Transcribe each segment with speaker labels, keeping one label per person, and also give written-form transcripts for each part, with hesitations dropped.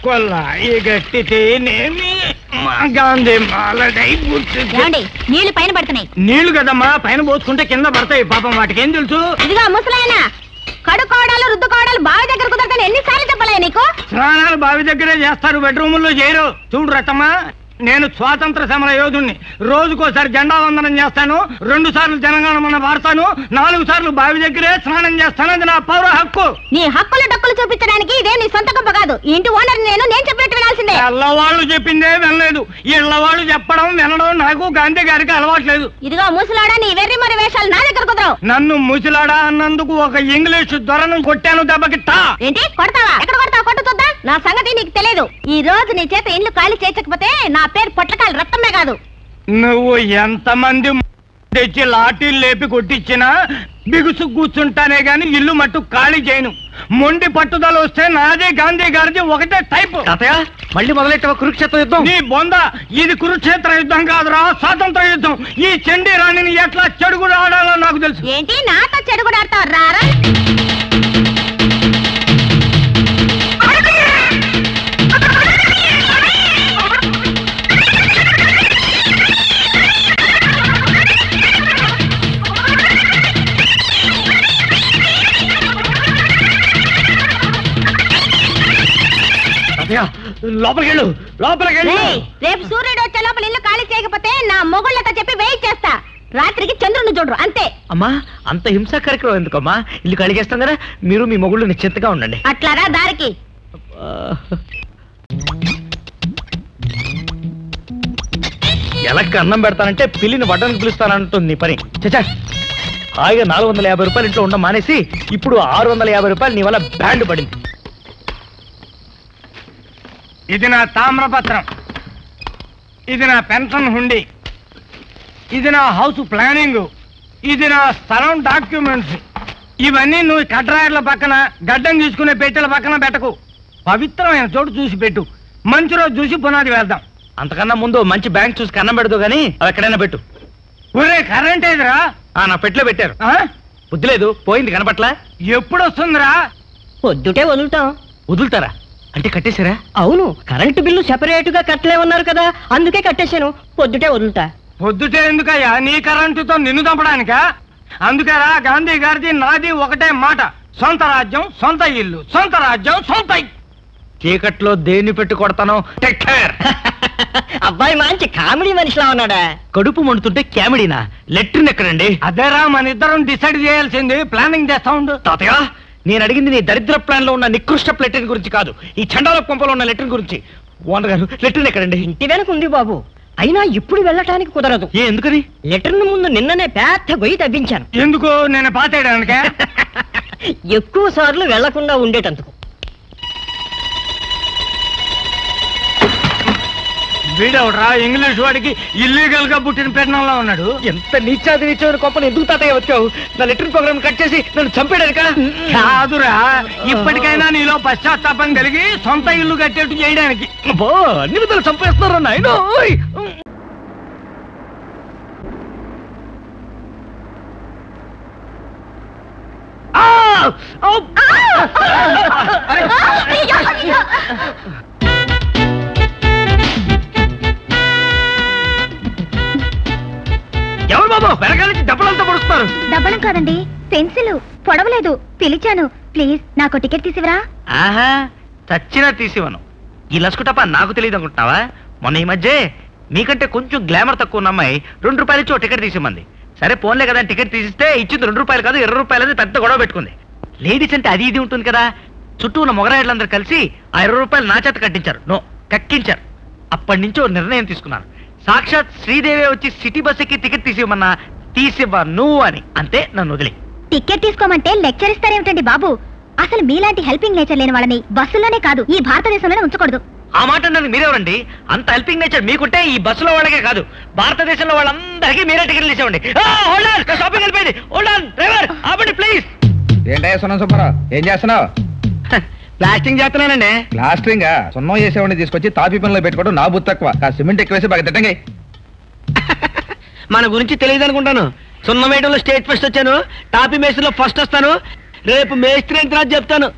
Speaker 1: కొల్లాయి గట్టితేనేమి గాంధీ మాలడై
Speaker 2: నీళ్లు పైన పడుతున్నాయి.
Speaker 1: నీళ్లు కదమ్మా, పైన పోసుకుంటే కింద పడతాయి. పాపం వాటికేం తెలుసు?
Speaker 2: ఇదిగా ముసలాయన కడుకోవడాలు రుద్దుకోవడాలు బావి దగ్గర కుదరతాను ఎన్నిసార్లు చెప్పలే నీకు?
Speaker 1: స్నానాలు బావి దగ్గరే చేస్తారు, బెడ్రూముల్లో చేయరు. చూడు రతమ్మా, నేను స్వాతంత్ర సమర యోధుణ్ణి. రోజుకోసారి జెండా వందనం చేస్తాను, 2 సార్లు జనగణమన వాడతాను, 4 సార్లు బావి దగ్గరే స్నానం చేస్తాను. అది నా పౌర హక్కు.
Speaker 2: నీ హక్కులు డక్కులు చూపించడానికి ఇదే నీ సొంత గొప్ప కాదు. ఇంటి ఓనర్ నేను చెప్పినట్టు వినాల్సిందే.
Speaker 1: ఇళ్ళవాళ్ళు చెప్పిందే వినలేదు. ఇళ్ళవాళ్ళు చెప్పడం వినడం నాకు గాంధీ గారికి అలవాట్లేదు.
Speaker 2: ఇదిగో ముసలాడా, నీ వెర్రి మరి వేషాలు నా దగ్గర కుదరవు.
Speaker 1: నన్ను ముసలాడా అన్నందుకు ఒక ఇంగ్లీష్ దొరను కొట్టాను దెబ్బకిట్టా.
Speaker 2: ఏంటి కొడతావా? ఎక్కడ కొడతావు? కొట్టు చూద్దాం. నా సంగతి నీకు తెలియదు. ఈ రోజు నీ చేత ఇల్లు ఖాళీ చేయకపోతే నా పేరు పొట్లకాయలు రక్తమే కాదు.
Speaker 1: నువ్వు ఎంతమంది తెచ్చి లాఠీలు లేపి కొట్టించినా బిగుసు కూర్చుంటానే గాని ఇల్లు మట్టు ఖాళీ చేయను. మొండి పట్టుదల వస్తే నాదే గాంధీ గారిది ఒకటే టైపు.
Speaker 3: మళ్ళీ మొదలెట్టావా కురుక్షేత్ర యుద్ధం?
Speaker 1: నీ బొంద, ఇది కురుక్షేత్ర యుద్ధం కాదురా, స్వాతంత్ర యుద్ధం. ఈ చండీ రాణిని ఎట్లా చెడుగుడు ఆడాలో నాకు తెలుసు.
Speaker 2: ఏంటి నాతో చెడుగుడు ఆడతావు? రారా
Speaker 1: లోపలికి వెళ్ళు.
Speaker 2: రేపు సూర్యుడు వచ్చే లోపల ఇల్లు ఖాళీ చేయకపోతే నా మొగుళ్ళతో చెప్పి వెయిట్ చేస్తా. రాత్రికి చంద్రుని చూడరు అంతే.
Speaker 3: అమ్మా, అంత హింసా కార్యక్రమం ఎందుకమ్మా? ఇల్లు ఖాళీ చేస్తాం కదా, మీరు మీ మొగుళ్ళు నిశ్చింతగా ఉండండి.
Speaker 2: అట్లారా దారికి.
Speaker 3: ఎలక్కి అన్నం పెడతానంటే పిల్లిని వడ్డానికి పిలుస్తానంటుంది నీ పని. చచ్చా, హాయిగా 450 రూపాయలు ఇంట్లో ఉండడం మానేసి ఇప్పుడు 650 రూపాయలు నీ వల్ల బ్యాండ్ పడింది.
Speaker 1: ఇది నా తామ్రపత్రం, ఇది నా పెన్షన్ హుండీ, ఇది నా హౌస్ ప్లానింగ్, ఇది నా స్థలం డాక్యుమెంట్స్. ఇవన్నీ నువ్వు కట్రాయర్ల పక్కన గడ్డం తీసుకునే పెట్టెల పక్కన పెట్టకు. పవిత్రమైన చోటు చూసి పెట్టు. మంచి రోజు చూసి పునాది వేద్దాం.
Speaker 3: అంతకన్నా ముందు మంచి బ్యాంక్ చూసి కన్నం పెడదు గానీ అవి ఎక్కడైనా పెట్టు.
Speaker 1: ఒరే కరెంట్ ఏదిరా?
Speaker 3: నా పెట్లో పెట్టారు. బుద్ధి లేదు, పోయింది కనపట్లా.
Speaker 1: ఎప్పుడు వస్తుందిరా?
Speaker 4: పొద్దుటే వదులుతాం.
Speaker 3: వదులుతారా అంటే కట్టేశారా?
Speaker 4: అవును, కరెంటు బిల్లు సెపరేట్ గా కట్టలేమన్నారు కదా, అందుకే కట్టేశాను. పొద్దుటే వదులుతా.
Speaker 1: పొద్దుటే ఎందుకయ్యా? నీ కరెంటుతో నిన్ను చంపడానికా? అందుకేరా గాంధీ గారిది నాది ఒకటే మాట, సొంత రాజ్యం సొంత ఇల్లు, సొంత రాజ్యం సొంత.
Speaker 3: చీకట్లో దేన్ని పెట్టి కొడతాను. Take care.
Speaker 4: అబ్బాయి మంచి కామెడీ మనిషిలా ఉన్నాడా?
Speaker 3: కడుపు మండుతుంటే కామెడీనా? లెట్రిన్ ఎక్కడండి?
Speaker 1: అదేరా మన ఇద్దరం డిసైడ్ చేయాల్సింది. ప్లానింగ్ చేస్తా ఉండు.
Speaker 3: తాతయ్య, నేను అడిగింది నీ దరిద్ర ప్లాన్ లో ఉన్న నికృష్ట లెట్రిన్ గురించి కాదు, ఈ చండాల కొంపలో ఉన్న లెట్రిన్ గురించి. ఓనర్ గారు, లెట్రిన్ ఎక్కడండి?
Speaker 4: ఇంటి వెనక ఉంది బాబు. అయినా ఇప్పుడు వెళ్ళటానికి కుదరదు.
Speaker 3: ఎందుకని?
Speaker 4: లెటర్ను ముందు నిన్ననే పెద్ద గొయ్యి తవ్వించాను.
Speaker 1: ఎందుకు? నేను పాతేయడానికే.
Speaker 4: ఎక్కువ సార్లు వెళ్లకుండా ఉండేటందుకు.
Speaker 1: వీడవడరా ఇంగ్లీష్ వాడికి ఇల్లీగల్ గా పుట్టిన పెట్టడంలో ఉన్నాడు.
Speaker 3: ఎంత నీచాది నీచమైన కొంపలు ఎందుకు తాతయ్య వచ్చావు? నా లెటర్ ప్రోగ్రామ్ కట్ చేసి నన్ను చంపేడానిక?
Speaker 1: కాదురా, ఇప్పటికైనా నీలో పశ్చాత్తాపం కలిగి సొంత ఇల్లు కట్టేట్టు చేయడానికి.
Speaker 3: అన్ని విధాలు చంపేస్తున్నారు నాయన. ఎవరు బాబు వెనకాల నుంచి దెబ్బలంతా పొడుస్తున్నారు?
Speaker 2: డబ్బలం కాదండి, పెన్సిల్ పొడవలేదు. పిలిచాను. ప్లీజ్ నాకు టికెట్ తీసివరా.
Speaker 3: ఆహా, చచ్చినా తీసివను. ఈ లసుకుటప్ప నాకు తెలియదు అనుకుంటున్నావా? మొన్న ఈ మధ్య మీకంటే కొంచెం గ్లామర్ తక్కువ ఉన్న అమ్మాయి 2 రూపాయలు ఇచ్చి టికెట్ తీసిమంది. సరే పోన్లే కదా, టికెట్ తీసిస్తే ఇచ్చింది 2 రూపాయలు కాదు 20 రూపాయలు అని పెద్ద గొడవ పెట్టుకుంది. లేడీస్ అంటే అది ఇది ఉంటుంది కదా. చుట్టూ ఉన్న మొగరాయిలందరూ కలిసి ఆ 20 రూపాయలు నా చేత కట్టించారు. కక్కించారు. అప్పటి నుంచి ఓ నిర్ణయం తీసుకున్నాను. సాక్షాత్ శ్రీదేవి వచ్చి సిటీ బస్ ఎక్కి టికెట్ తీసివ్వమన్నా తీసివ్వను అని. అంతే, నన్ను వదిలి.
Speaker 2: టికెట్ తీసుకోమంటే లెక్చర్ ఇస్తారేమిటండి బాబు? అసలు మీలాంటి హెల్పింగ్ నేచర్ లేని వాళ్ళని బస్సులోనే కాదు ఈ భారతదేశంలోనే ఉంచకూడదు.
Speaker 3: ఆ మాట నన్ను మీరెవరండి? అంత హెల్పింగ్ నేచర్ మీకుంటే ఈ బస్సులో వాళ్ళకే కాదు భారతదేశంలో వాళ్ళందరికీ మీరే టికెట్లు తీసేవండి. షాపింగ్ వెళ్ళిపోయింది. డ్రైవర్ ఆపండి ప్లీజ్.
Speaker 5: ఏంటయ్యా సున్నం సుబ్బారావు, ఏం చేస్తున్నావు?
Speaker 3: ప్లాస్టింగ్ చేస్తున్నానండి.
Speaker 5: ప్లాస్టరింగ్ సున్నం చేసేవాడిని తీసుకొచ్చి తాపీ పనిలో పెట్టుకోవడం నా బుద్ధి తక్కువ. సిమెంట్ ఎక్కువేసి బాగా తిట్టంగా.
Speaker 3: మన గురించి తెలియదు అనుకుంటాను. సున్నం వేయడంలో స్టేట్ ఫస్ట్ వచ్చాను, టాపీ మేస్త్రిలో ఫస్ట్ వస్తాను. రేపు మేస్త్రి ఎంత చెప్తాను.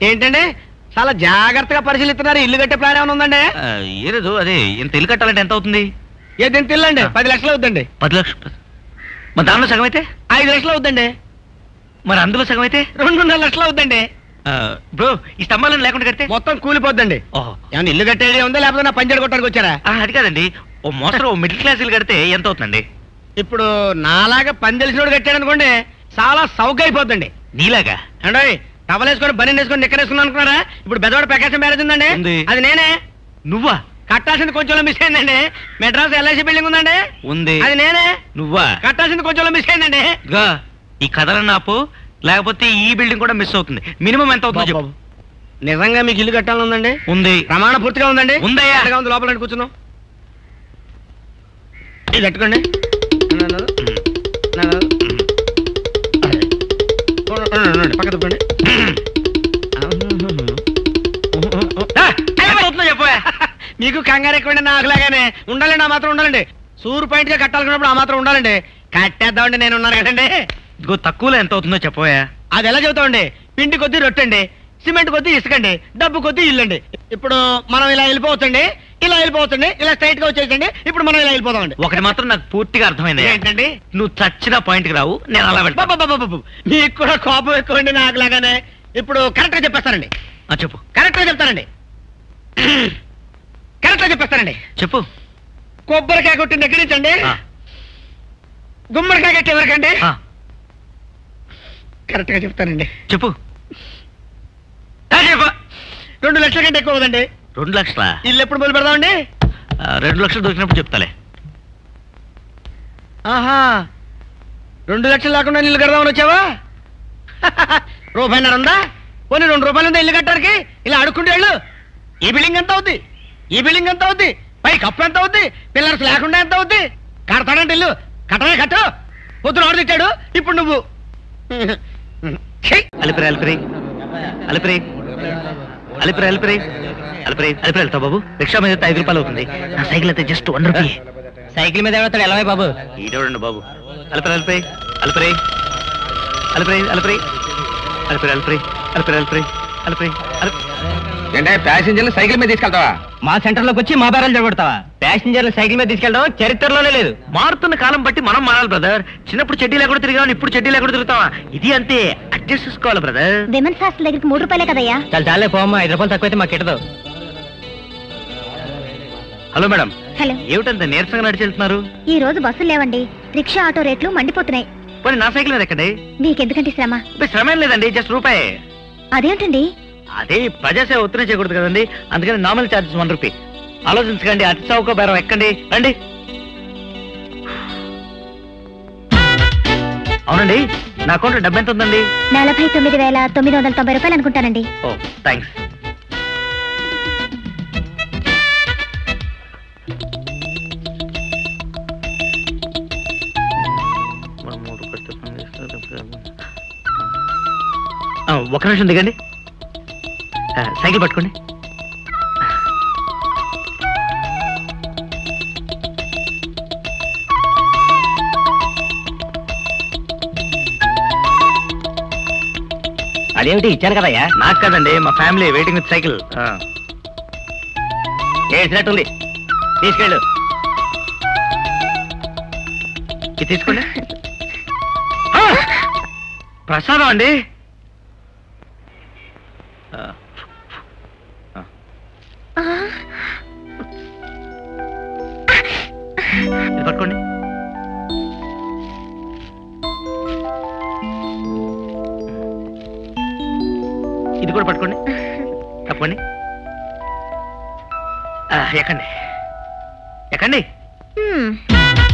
Speaker 1: ఏంటండి చాలా జాగ్రత్తగా పరిశీలిస్తున్నారు. ఇల్లు కట్టే ప్లాన్ ఏమైనా ఉందండి?
Speaker 3: ఏలేదు అదే ఇంత ఇల్లు కట్టాలంటే ఎంత అవుతుంది?
Speaker 1: ఏదైనా ఇల్లండి 10 లక్షలు అవుతుందండి.
Speaker 3: 10 లక్షలు. మరి దానిలో సగం అయితే
Speaker 1: 5 లక్షలు అవుతుందండి.
Speaker 3: మరి అందులో సగం అయితే
Speaker 1: 2.5 లక్షలు అవుతుందండి.
Speaker 3: బ్రో ఈ స్తంభాలను లేకుండా కడితే
Speaker 1: మొత్తం కూలిపోద్దండి.
Speaker 3: ఓహో
Speaker 1: ఏమన్నా ఇల్లు కట్టేది ఉందా లేకపోతే నా పంచాడు కొట్టడానికి వచ్చారా?
Speaker 3: అది కాదండి, ఓ మోస్తరు ఓ మిడిల్ క్లాస్ ఇల్లు కడితే ఎంత అవుతుందండి?
Speaker 1: ఇప్పుడు నాలాగా పని తెలిసినోడు కట్టాడు అనుకోండి చాలా సౌక అయిపోద్దండి.
Speaker 3: నీలాగా
Speaker 1: అంటే టవలేసుకొని బని వేసుకొని నిక్కరేసుకున్నాను అనుకున్నారా? ఇప్పుడు బెదవాడ ప్రకాశం మ్యారేజ్ ఉందండి,
Speaker 3: ఉంది.
Speaker 1: అది నేనే.
Speaker 3: నువ్వా?
Speaker 1: కట్టాల్సింది కొంచెంలో మిస్ అయిందండి. మెడ్రాస్ ఎల్ఐసి బిల్డింగ్ ఉందండి,
Speaker 3: ఉంది.
Speaker 1: అది నేనే.
Speaker 3: నువ్వా?
Speaker 1: కట్టాల్సింది కొంచెంలో మిస్ అయిందండి.
Speaker 3: ఇదిగో ఈ కథలన్న ఆపు, లేకపోతే ఈ బిల్డింగ్ కూడా మిస్ అవుతుంది. మినిమం ఎంత అవుతుందో చెప్పు.
Speaker 1: నిజంగా మీకు ఇల్లు కట్టాలని ఉందండి?
Speaker 3: ఉంది.
Speaker 1: ప్రమాణ పూర్తిగా ఉందండి?
Speaker 3: ఉందయ్యా.
Speaker 1: ఎంతగా ఉంది లోపల కూర్చున్నాం. ఇది కట్టుకోండి. పక్క తప్పండి.
Speaker 3: చెప్పా
Speaker 1: మీకు కంగారు ఎక్కువండి, నాకులాగానే ఉండాలండి. ఆ మాత్రం ఉండాలండి. సూరు పాయింట్ గా కట్టాలనుకున్నప్పుడు ఆ మాత్రం ఉండాలండి. కట్టేద్దామండి, నేను ఉన్నాను కదండి.
Speaker 3: ఇదిగో తక్కువలో ఎంత అవుతుందో చెప్పవా?
Speaker 1: అది ఎలా చెబుతామండి? పిండి కొద్దీ రొట్టండి, సిమెంట్ కొద్దీ ఇసుకండి, డబ్బు కొద్దీ ఇల్లండి. ఇప్పుడు మనం ఇలా వెళ్ళిపోవచ్చండి, ఇలా వెళ్ళిపోవచ్చండి, ఇలా స్ట్రైట్ గా వచ్చేసండి. ఇప్పుడు మనం ఇలా వెళ్ళిపోతామండి.
Speaker 3: ఒకటి మాత్రం నాకు పూర్తిగా అర్థమైంది.
Speaker 1: ఏంటండి?
Speaker 3: నువ్వు చచ్చిన పాయింట్ కి రావు, నేను అలా వెళ్తా.
Speaker 1: మీకు కూడా కోపం ఎక్కువండి నాకులాగానే. ఇప్పుడు కరెక్ట్ గా చెప్పేస్తానండి.
Speaker 3: చెప్పు.
Speaker 1: కరెక్ట్ గా చెప్తానండి. కరెక్ట్ గా చెప్పేస్తానండి.
Speaker 3: చెప్పు.
Speaker 1: కొబ్బరికాయ కొట్టిన దగ్గర నుంచండి గుమ్మడికాయ కట్టే వరకండి. కరెక్ట్ గా చెప్తానండి.
Speaker 3: చెప్పు.
Speaker 1: 2 లక్షల కంటే ఎక్కువ కదండి.
Speaker 3: 2 లక్షల
Speaker 1: ఇల్లు ఎప్పుడు మొదలు పెడదామండి?
Speaker 3: 2 లక్షలు దొరికినప్పుడు చెప్తాలే.
Speaker 1: ఆహా, 2 లక్షలు లేకుండా ఇల్లు కడదామని వచ్చావా? రూపాయిన్నర ఉందా? పోనీ 2 రూపాయలు ఉందా ఇల్లు కట్టడానికి? ఇలా అడుక్కుంటే వెళ్ళు. ఈ బిల్డింగ్ ఎంత అవుద్ది? ఈ బిల్డింగ్ ఎంత అవుద్ది? పై కప్పు ఎంత అవుద్ది? పిల్లర్స్ లేకుండా ఎంత అవుద్ది? కడతాడంటే ఇల్లు కట్టనే కట్టు. పొద్దున ఆర్డర్ ఇచ్చాడు, ఇప్పుడు నువ్వు.
Speaker 3: అలిపిరి అలిపిరి అలిపిరి అలిపిరి అలిపిరి అలిపిరి అలిపిరి వెళ్తావు బాబు. రిక్షా మీద 5 రూపాయలు అవుతుంది. నా సైకిల్ అయితే జస్ట్ 1 రూపీ.
Speaker 4: సైకిల్ మీద ఎవడతాడు ఎలా బాబు?
Speaker 3: ఈడోడండి బాబు. అలిపిరి అలిపిరి అలిపిరి అలిపిరి అలిపిరి అలిపిరి అలిపిరి అలిపిరి అలిపిరి అలిపిరి అలిపిరి.
Speaker 5: ఏంటే ప్యాసింజర్లు సైకిల్ మీద తీసుకెళ్తావా?
Speaker 4: మా సెంటర్ లోకి వచ్చి మా బేరాలు జరగొడతావా? ప్యాసింజర్లు సైకిల్ మీద తీసుకెళ్ళడం చరిత్రలోనే లేదు.
Speaker 3: మారుతున్న కాలం బట్టి మనం మారాలి బ్రదర్. చిన్నప్పుడు చెడ్డీ లేకుండా తిరిగామని ఇప్పుడు చెడ్డీ లేకుండా తిరుగుతావా? ఇది అంతే, అడ్జస్ట్ చేసుకోవాలి బ్రదర్.
Speaker 2: విమెన్స్ హాస్టల్ దగ్గరికి 3 రూపాయలే కదయ్యా.
Speaker 4: చాలా చాలే పోమ్మా, 5 రూపాయలు తక్కువైతే మాకు కిట్టదు.
Speaker 3: Hello madam.
Speaker 2: హలో.
Speaker 3: ఏమిటంత నీరసంగా నడిచి వెళ్తున్నారు?
Speaker 2: ఈ రోజు బస్సులు లేవండి, రిక్షా ఆటో రేట్లు మండిపోతున్నాయి.
Speaker 3: పోనీ నా సైకిల్ మీద ఎక్కండి.
Speaker 2: మీకెందుకంటే శ్రమ?
Speaker 3: శ్రమ ఏం లేదండి, జస్ట్ రూపాయి.
Speaker 2: అదేంటండి?
Speaker 3: అదే ప్రజాసేవ ఒత్తిడి చేయకూడదు కదండి, అందుకని నార్మల్ ఛార్జెస్ 1 రూపీ. ఆలోచించకండి, అతి చౌక బేరం ఎక్కండి, రండి. అవునండి, నా అకౌంట్ డబ్బు ఎంత ఉందండి?
Speaker 2: 49,990 రూపాయలు అనుకుంటానండి.
Speaker 3: ఓ థ్యాంక్స్. ఒక నిమిషం దిగండి, సైకిల్ పట్టుకోండి.
Speaker 4: అదేమిటి ఇచ్చాను కదయ్యా?
Speaker 3: నాకు కదండి, మా ఫ్యామిలీ వెయిటింగ్ విత్ సైకిల్.
Speaker 4: ఏసినట్టుంది, తీసుకెళ్ళు.
Speaker 3: ఇది తీసుకోండి. ప్రసాదం అండి. ఇది పట్టుకోండి. ఇది కూడా పట్టుకోండి, తప్పండి. ఎక్కండి ఎక్కండి.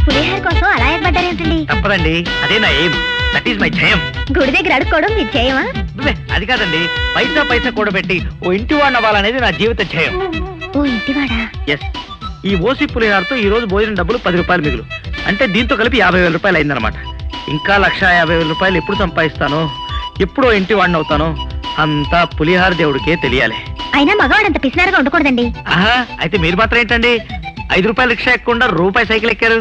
Speaker 2: పులిహార కోసం అలా ఎక్కబడ్డారేంటండి?
Speaker 3: తప్పదండి, అదే నా ఎయిమ్. దట్ ఈస్ మై జయం.
Speaker 2: గుడి దగ్గర అడుక్కోవడం మీ జయమా?
Speaker 3: అది కాదండి, పైసా పైసా కూడబెట్టి ఓ ఇంటి వాడిని అవ్వాలనేది నా జీవిత జయం.
Speaker 2: ఓ ఇంటివాడా?
Speaker 3: ఎస్. ఈ ఓసి పులిహారతో ఈ రోజు భోజనం డబ్బులు 10 రూపాయలు మిగులు. అంటే దీంతో కలిపి 50,000 రూపాయలు అయిందనమాట. ఇంకా 1,50,000 రూపాయలు ఎప్పుడు సంపాదిస్తానో, ఎప్పుడో ఇంటి వాడిని అవుతానో అంతా పులిహార దేవుడికే తెలియాలి.
Speaker 2: అయినా మగవాడంత పిసినారుగా ఉండకూడదండి.
Speaker 3: ఆహా, అయితే మీరు మాత్రం ఏంటండి 5 రూపాయలు రిక్షా ఎక్కకుండా రూపాయి సైకిల్ ఎక్కారు?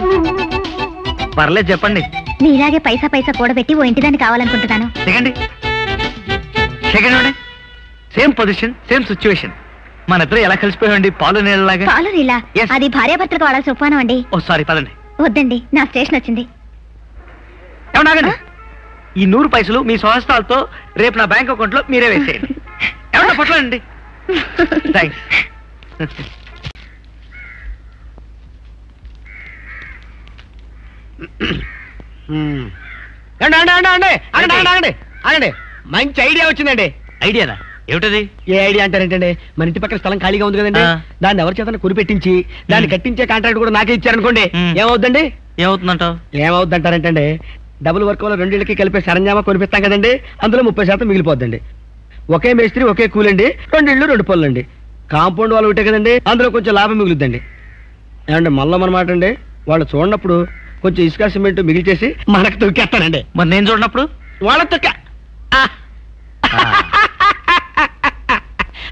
Speaker 3: పర్లేదు చెప్పండి.
Speaker 2: నీలాగే పైసా పైసా కూడబెట్టి ఓ ఇంటిదాన్ని కావాలనుకుంటున్నాను.
Speaker 3: Second second same position same situation. మన ఇద్దరు ఎలా కలిసిపోయామండి పాలు నీళ్ళలాగా.
Speaker 2: పాలు నీలా?
Speaker 3: Yes.
Speaker 2: అది భార్యాభర్తలకు వాడాల్సిన ఉపమానం అండి.
Speaker 3: ఓ సారీ, పదండి.
Speaker 2: వద్దండి, నా స్టేషన్ వచ్చింది.
Speaker 3: ఏమన్నాగండి, ఈ 100 పైసలు మీ స్వహస్తాలతో రేపు నా బ్యాంక్ అకౌంట్ లో మీరే వేసేయండి. ఏమన్నా పొట్లండి. థ్యాంక్స్.
Speaker 1: ఆగండి, మంచి ఐడియా వచ్చిందండి.
Speaker 3: ఐడియానా? ఏమిటది?
Speaker 1: ఏ ఐడియా అంటారేంటండి? మన ఇంటి పక్కన స్థలం ఖాళీగా ఉంది కదండి, దాన్ని ఎవరి చేత కురిపెట్టించి దాన్ని కట్టించే కాంట్రాక్ట్ కూడా నాకే ఇచ్చారనుకోండి, ఏమవుద్దండి?
Speaker 3: ఏమవుతుందంటావు?
Speaker 1: ఏమవుద్దంటారంటండి, డబుల్ వర్క్ వల్ల రెండింటికి కలిపే సరంజామా కొనిపిస్తాం కదండి, అందులో 30% మిగిలిపోద్దండి. ఒకే మేస్త్రి ఒకే కూలండి, 2 ఇళ్ళు 2 పనులండి. కాంపౌండ్ వాళ్ళు ఒకటే కదండి, అందులో కొంచెం లాభం మిగులుద్దండి. ఏమంటే మళ్ళీ అనమాట అండి, వాళ్ళు చూడనప్పుడు కొంచెం ఇసుక సిమెంట్ మిగిల్చేసి మనకు తొక్కేస్తానండి.
Speaker 3: మరి నేను చూడనప్పుడు
Speaker 1: వాళ్ళ తొక్క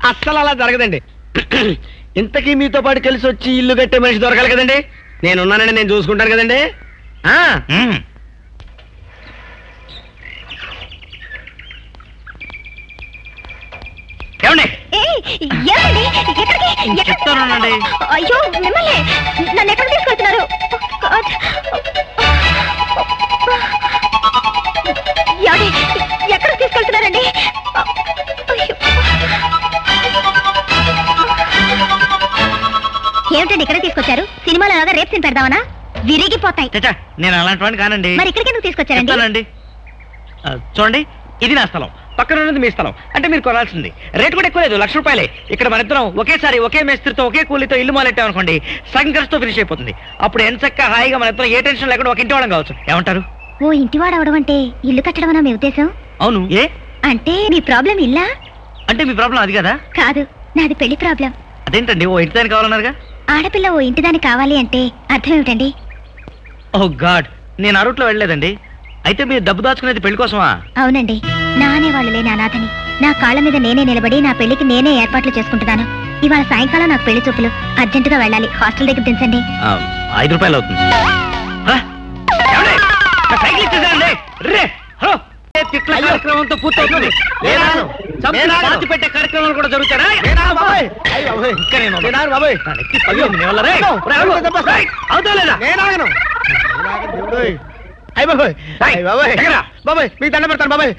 Speaker 1: అస్సలు అలా జరగదండి. ఇంతకీ మీతో పాటు కలిసి వచ్చి ఇల్లు కట్టే మనిషి దొరకాలి కదండి. నేనున్నానండి, నేను చూసుకుంటాను కదండి.
Speaker 3: ఏమండి?
Speaker 2: చెప్తానండి.
Speaker 3: చెప్తానండి.
Speaker 2: అయ్యో మిమ్మల్ని, నన్ను ఎక్కడ తీసుకెళ్తున్నారు? ఎక్కడ తీసుకెళ్తున్నారండి? ఏమిటండి ఇక్కడ తీసుకొచ్చారు? సినిమాలో లాగా రేప్ సీన్ పెడదామనా? విరిగిపోతాయి.
Speaker 3: నేను అలాంటి వాడిని కానండి.
Speaker 2: మరి ఇక్కడికి ఎందుకు తీసుకొచ్చారండి?
Speaker 3: చెప్తానండి. చూడండి, ఇది నా స్థలం, పక్కన ఉన్నది మీ స్థలం. అంటే మీరు కొనాల్సింది. రేటు కూడా ఎక్కువ లేదు, ₹1,00,000. ఇక్కడ మన ఇద్దరం ఒకేసారి ఒకే మేస్త్రితో ఒకే కూలీతో ఇల్లు మొదలెట్టామనుకోండి, సగం ఖర్చుతో ఫినిష్ అయిపోతుంది. అప్పుడు ఎంచక్క హాయిగా మన ఇద్దరం ఏ టెన్షన్ లేకుండా ఒక ఇంటి వాళ్ళం కావచ్చు. ఏమంటారు?
Speaker 2: ఓ ఇంటివాడు అవడం అంటే ఇల్లు కట్టడమనా మీ ఉద్దేశం?
Speaker 3: అవును. ఏ
Speaker 2: అంటే మీ ప్రాబ్లం ఇల్లా?
Speaker 3: అంటే మీ ప్రాబ్లం అది కదా?
Speaker 2: కాదు, నాది పెళ్లి ప్రాబ్లం.
Speaker 3: అదేంటండి, ఓ ఇంటి దాని కావాలన్నారుగా?
Speaker 2: ఆడపిల్ల ఓ ఇంటిదాని కావాలి అంటే అర్థం ఏమిటండి?
Speaker 3: ఓ గాడ్, నేను ఆ రూట్లో వెళ్ళలేదండి. అయితే మీరు డబ్బు దాచుకునేది పెళ్లి కోసమా?
Speaker 2: అవునండి, నా అనేవాళ్ళు లేని అనాథని. నా కాళ్ళ మీద నేనే నిలబడి నా పెళ్లికి నేనే ఏర్పాట్లు చేసుకుంటున్నాను. ఇవాళ సాయంకాలం నాకు పెళ్లి చూపులు, అర్జెంటుగా వెళ్ళాలి. హాస్టల్ దగ్గర దించండి.
Speaker 3: ₹5 అవుతుంది. కార్యక్రమంతో పూర్తవుతుంది. పెట్టే కార్యక్రమాలు కూడా జరుగుతారా?
Speaker 1: మీకు దండ పెడతాను బాబాయ్,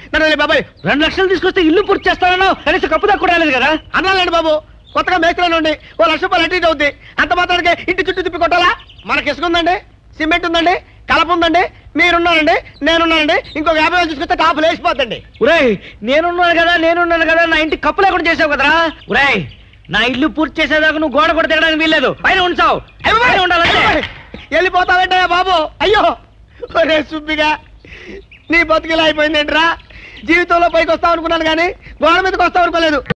Speaker 1: బాబాయ్
Speaker 3: 2 లక్షలు తీసుకొస్తే ఇల్లు పూర్తి చేస్తానో కనీసం కప్పు దాకా కూడా రాలేదు కదా?
Speaker 1: అన్నాలండి బాబు, కొత్తగా మేస్త్రిలో ఉండి ఓ ₹1,00,000 అటు అవుద్ది. అంత మాత్రానికి ఇంటి చుట్టూ తిప్పి కొట్టాలా? మనకి ఇసుక ఉందండి, సిమెంట్ ఉందండి, కలప ఉందండి, మీరున్నానండి, నేనున్నానండి. ఇంకో 50,000 తీసుకొస్తే టాపు లేచిపోద్దండి.
Speaker 3: ఉరేయ్, నేనున్నాను కదా, నా ఇంటి కప్పు లేకుండా చేసావు కదరా. ఉరేయ్, నా ఇల్లు పూర్తి చేసేదాకా నువ్వు గోడ కూడా తిరగడానికి వీల్లేదు. పైన ఉంచావు, ఉండాలంటే.
Speaker 1: వెళ్ళిపోతావేంటయ్యా బాబు? అయ్యో ఒరే సుబ్బిగా, నీ బతుకిలా అయిపోయిందేంట్రా? జీవితంలో పైకి వస్తావు అనుకున్నాను కానీ గోడ మీదకి వస్తావు అనుకోలేదు.